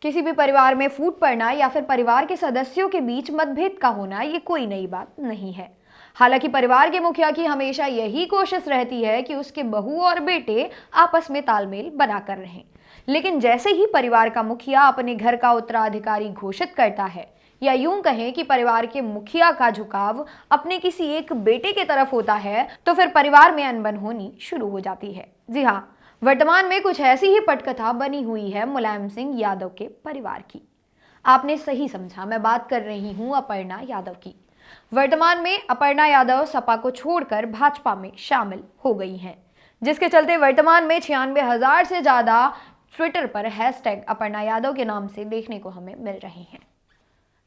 किसी भी परिवार में फूट पड़ना या फिर परिवार के सदस्यों के बीच मतभेद का होना ये कोई नई बात नहीं है। हालांकि परिवार के मुखिया की हमेशा यही कोशिश रहती है कि उसके बहू और बेटे आपस में तालमेल बनाकर रहें। लेकिन जैसे ही परिवार का मुखिया अपने घर का उत्तराधिकारी घोषित करता है, या यूं कहें कि परिवार के मुखिया का झुकाव अपने किसी एक बेटे की तरफ होता है, तो फिर परिवार में अनबन होनी शुरू हो जाती है। जी हाँ, वर्तमान में कुछ ऐसी ही पटकथा बनी हुई है मुलायम सिंह यादव के परिवार की। आपने सही समझा, मैं बात कर रही हूं अपर्णा यादव की। वर्तमान में अपर्णा यादव सपा को छोड़कर भाजपा में शामिल हो गई हैं, जिसके चलते वर्तमान में 96,000 से ज्यादा ट्विटर पर हैशटैग अपर्णा यादव के नाम से देखने को हमें मिल रहे हैं।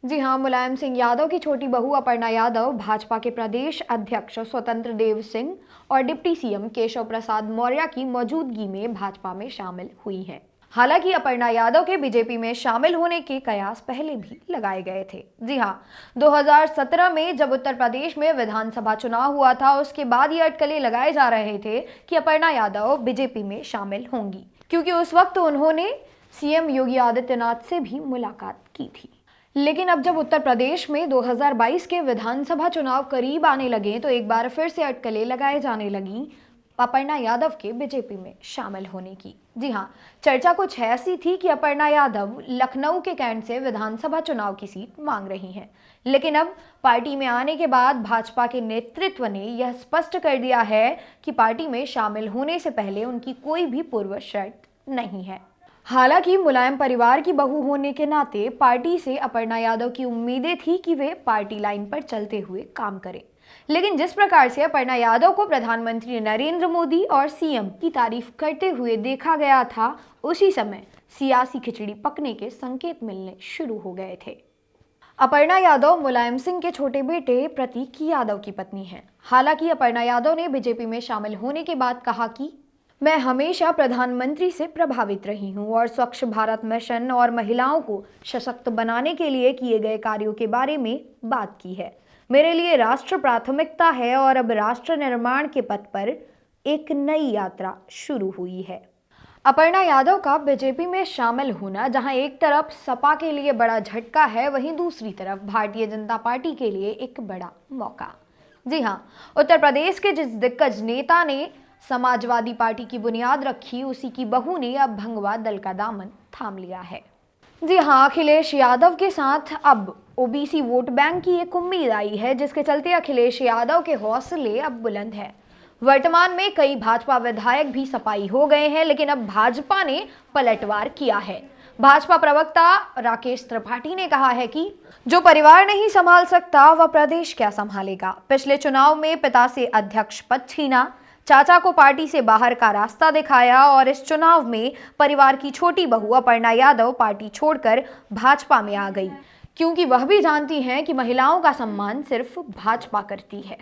जी हाँ, मुलायम सिंह यादव की छोटी बहू अपर्णा यादव भाजपा के प्रदेश अध्यक्ष स्वतंत्र देव सिंह और डिप्टी सीएम केशव प्रसाद मौर्य की मौजूदगी में भाजपा में शामिल हुई है। हालांकि अपर्णा यादव के बीजेपी में शामिल होने के कयास पहले भी लगाए गए थे। जी हाँ, 2017 में जब उत्तर प्रदेश में विधानसभा चुनाव हुआ था, उसके बाद ये अटकलें लगाए जा रहे थे कि अपर्णा यादव बीजेपी में शामिल होंगी, क्योंकि उस वक्त उन्होंने सीएम योगी आदित्यनाथ से भी मुलाकात की थी। लेकिन अब जब उत्तर प्रदेश में 2022 के विधानसभा चुनाव करीब आने लगे, तो एक बार फिर से अटकलें लगाए जाने लगी अपर्णा यादव के बीजेपी में शामिल होने की। जी हाँ, चर्चा कुछ ऐसी थी कि अपर्णा यादव लखनऊ के कैंट से विधानसभा चुनाव की सीट मांग रही हैं। लेकिन अब पार्टी में आने के बाद भाजपा के नेतृत्व ने यह स्पष्ट कर दिया है कि पार्टी में शामिल होने से पहले उनकी कोई भी पूर्व शर्त नहीं है। हालांकि मुलायम परिवार की बहू होने के नाते पार्टी से अपर्णा यादव की उम्मीदें थी कि वे पार्टी लाइन पर चलते हुए काम करें। लेकिन जिस प्रकार से अपर्णा यादव को प्रधानमंत्री नरेंद्र मोदी और सीएम की तारीफ करते हुए देखा गया था, उसी समय सियासी खिचड़ी पकने के संकेत मिलने शुरू हो गए थे। अपर्णा यादव मुलायम सिंह के छोटे बेटे प्रतीक यादव की पत्नी हैं। हालांकि अपर्णा यादव ने बीजेपी में शामिल होने के बाद कहा कि मैं हमेशा प्रधानमंत्री से प्रभावित रही हूं और स्वच्छ भारत मिशन और महिलाओं को सशक्त बनाने के लिए किए गए कार्यों के बारे में बात की है। मेरे लिए राष्ट्र प्राथमिकता है और अब राष्ट्र निर्माण के पथ पर एक नई यात्रा शुरू हुई है। अपर्णा यादव का बीजेपी में शामिल होना जहां एक तरफ सपा के लिए बड़ा झटका है, वहीं दूसरी तरफ भारतीय जनता पार्टी के लिए एक बड़ा मौका। जी हां, उत्तर प्रदेश के जिस दिग्गज नेता ने समाजवादी पार्टी की बुनियाद रखी, उसी की बहू ने अब भंगवा दल का दामन थाम लिया है। जी हाँ, अखिलेश यादव के साथ अब ओबीसी वोट बैंक की एक उम्मीद आई है, जिसके चलते अखिलेश यादव के हौसले अब बुलंद हैं। वर्तमान में कई भाजपा विधायक भी सपाई हो गए हैं, लेकिन अब भाजपा ने पलटवार किया है। भाजपा प्रवक्ता राकेश त्रिपाठी ने कहा है कि जो परिवार नहीं संभाल सकता वह प्रदेश क्या संभालेगा। पिछले चुनाव में पिता से अध्यक्ष पद छीना, चाचा को पार्टी से बाहर का रास्ता दिखाया और इस चुनाव में परिवार की छोटी बहू अपर्णा यादव पार्टी छोड़कर भाजपा में आ गई, क्योंकि वह भी जानती हैं कि महिलाओं का सम्मान सिर्फ भाजपा करती है।